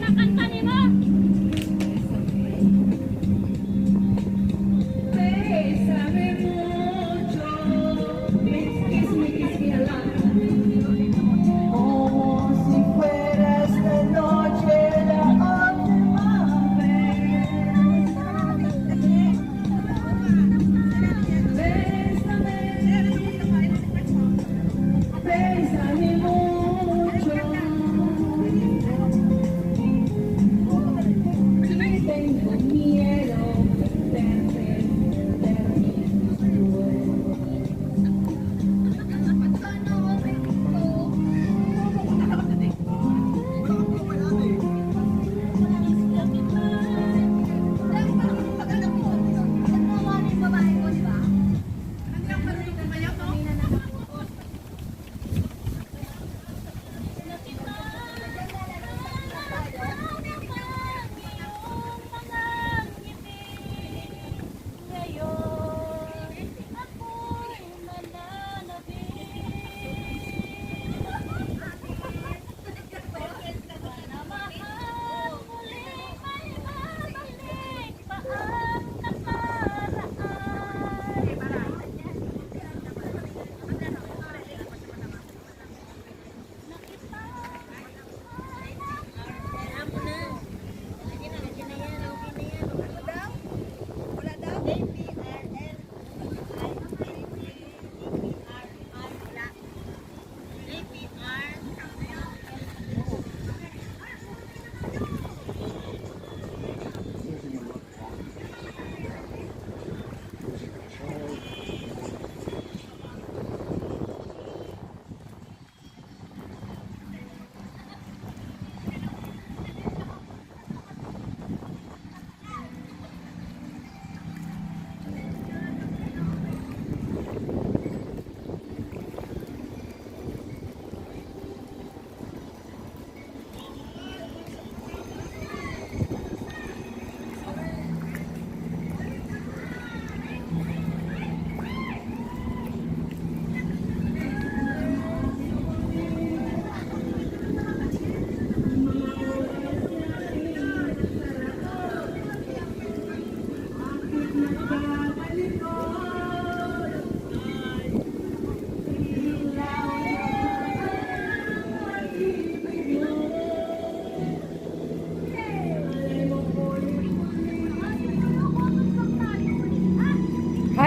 nakanta ni mo?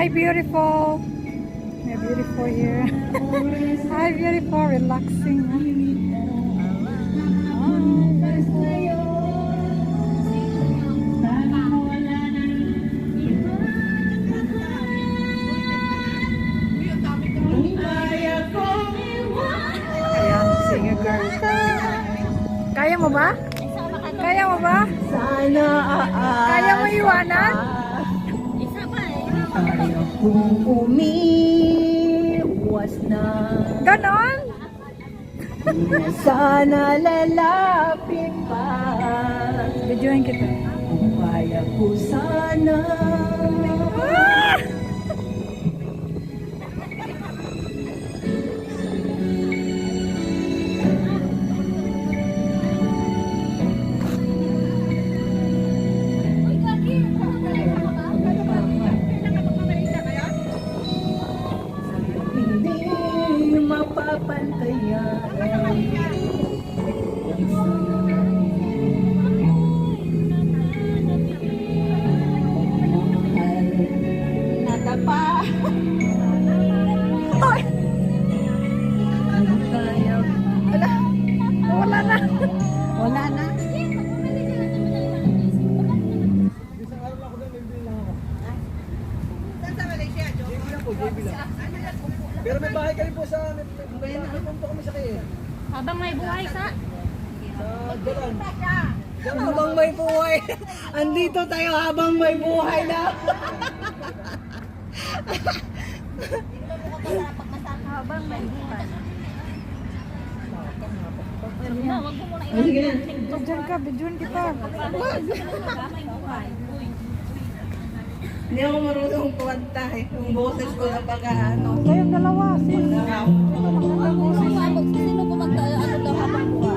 Hi, beautiful. You're beautiful here. Hi, beautiful. Relaxing. Ayan, singer girl. Kaya mo ba? Kaya mo ba? Sana Kaya mo iwanan? ayaw kong umiwas na. Ganon? Di na sana lalapit pa. Videoin kita. Kung kaya ko sana. Hindi mapapantayan. Natapa. Ay! Wala. Wala na. Wala na. Pero may bahay kayo po sa may po kami sa kayo. Habang may buhay sa... Sa Dalan. Habang may buhay. Andito tayo habang may buhay na. Habang may buhay. Wag mo muna Sige na. Diyan ka, videoin kita. Hindi ako marunong kumanta eh. Yung boses ko na pag-ano. Kayong dalawa, sis. Sino kumagtaya? Ano daw habang buhay?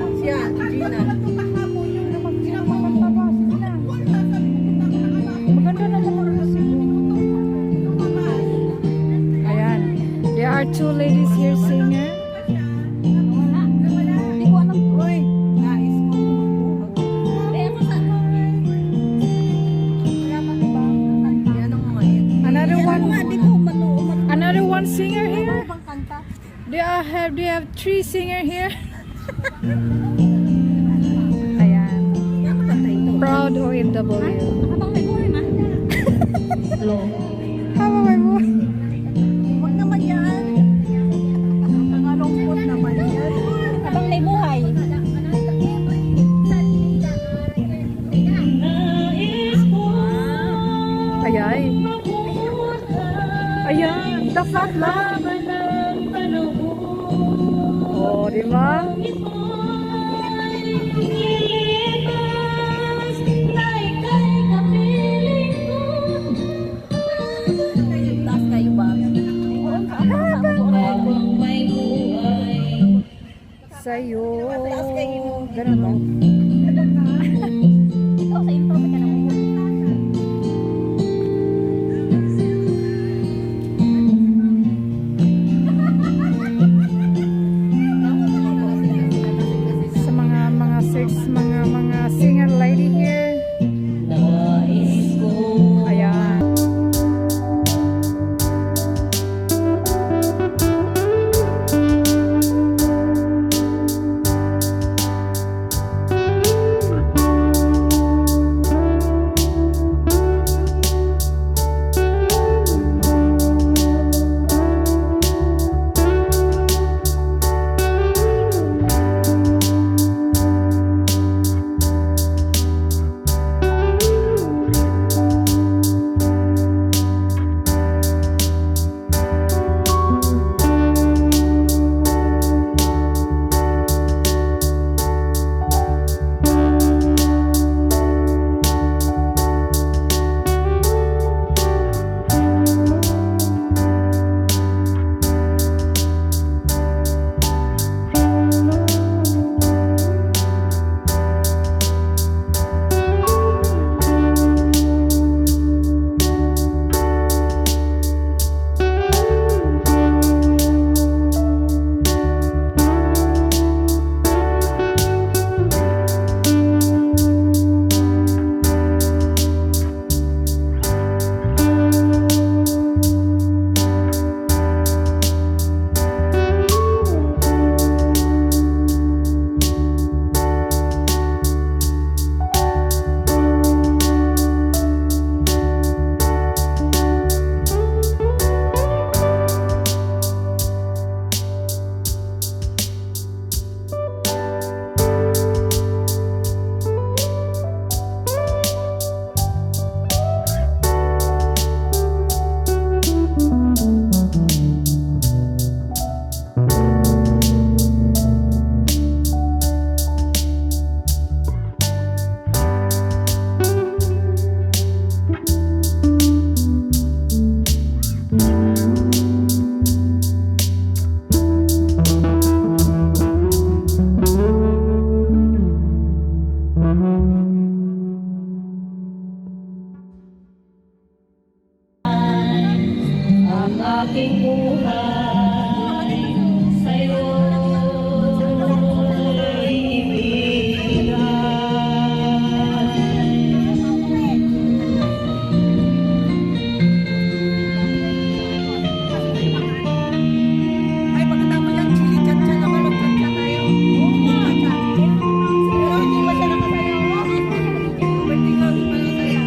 three singer here. Ayan. Proud OFW. Habang may buhay ma. Habang may buhay. Huwag naman yan. Nangalungkot naman yan. Habang may buhay. Ayay. Ayan, the fat love. Oh, di ba? Taas kayo ba? Sa'yo. Ganun ba? Ikaw sa intro ka na mo. Sa mga singer lady here. Ayan. Ay, pagkatapos yan, chili cha-cha naman. Mag-cha-cha tayo. Cha-cha. Pero hindi pa siya nakasayaw. Pwede nga, hindi pa nakasayaw.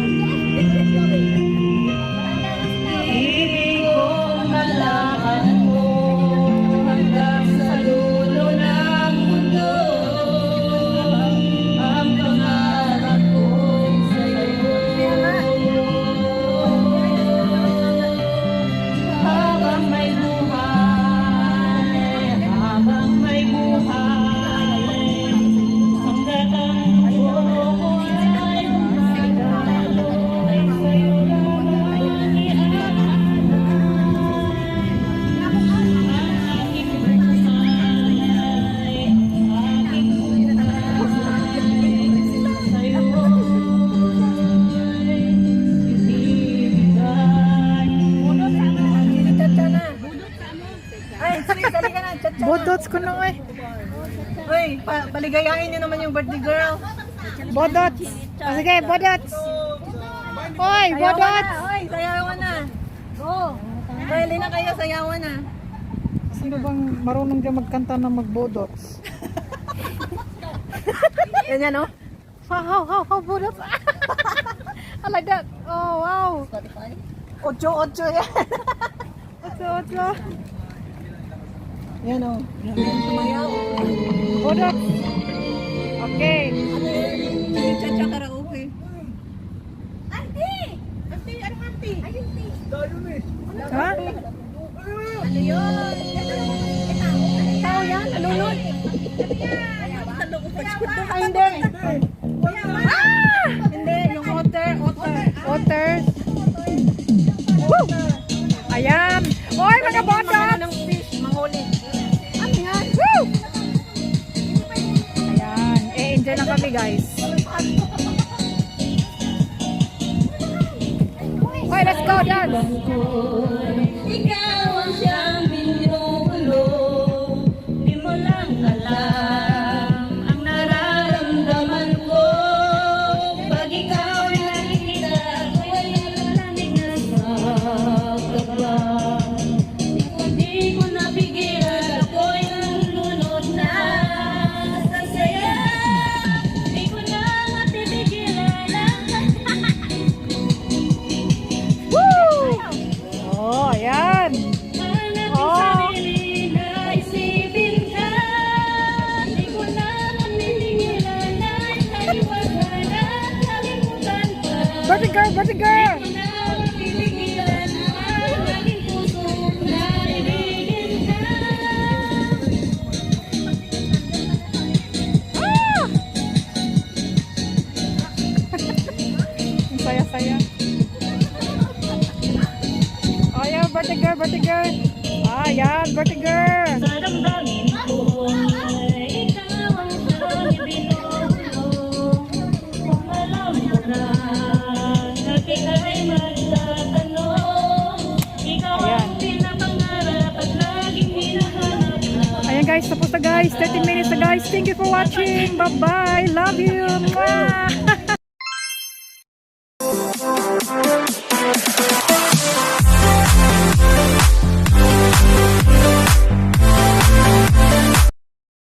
Bodots ko nung eh. Uy, paligayahin niyo naman yung birthday girl. Bodots. O sige, bodots. Hoy, bodots. Uy, sayawan na. Go. Pwede na kayo, sayawan na. Sino bang marunong dyan magkanta na magbodots? Yan yan, oh. How, bodots? I like that. Oh, wow. Spotify. Ocho yan. Otso. Yan, oh. Yan, tumayaw. Bodots. Okay. Ano yun? Chili-cha-cha karaoke. Auntie! Auntie, anong auntie? Ayun, tea. Dayon eh. Ha? Ano yun? Tao yan? Nalulod? Ay, hindi. Ah! Hindi, yung otter. Otters. Woo! Ayan. Oy, mga bodots. Ng fish, manghuli. Ano yan? Woo! Ayan. Enjoy lang kami, guys. Okay, let's go, dance. Ikaw ang siyang binubulo. Di mo lang alam ang nararamdaman ko. Pag ikaw ay nakikita, ako'y nalalamig na sa kaba. Di ko napigilan, ako'y nalulunod na sa saya. Di ko na mapipigilan Woo! Oh, ayan. Hanapin Oh. sarili na isipin ka. Di ko na mapipigilan na italiwagan at kalimutan ka. Birthday girl. Di ko na mapipigilan ang aking pusong naririnig ka. Ah! Ang saya-saya. Oh, yeah, birthday girl. Ah, yan, birthday girl. Sa damdamin ko ay ikaw ang siyang ibinubulo. Kung alam mo na ika'y magtatanong, ikaw ang pinapangarap at laging hinahanap na. Ayan guys, tapos na guys. 30 minutes na guys. Thank you for watching. Bye-bye. Love you. Mwah!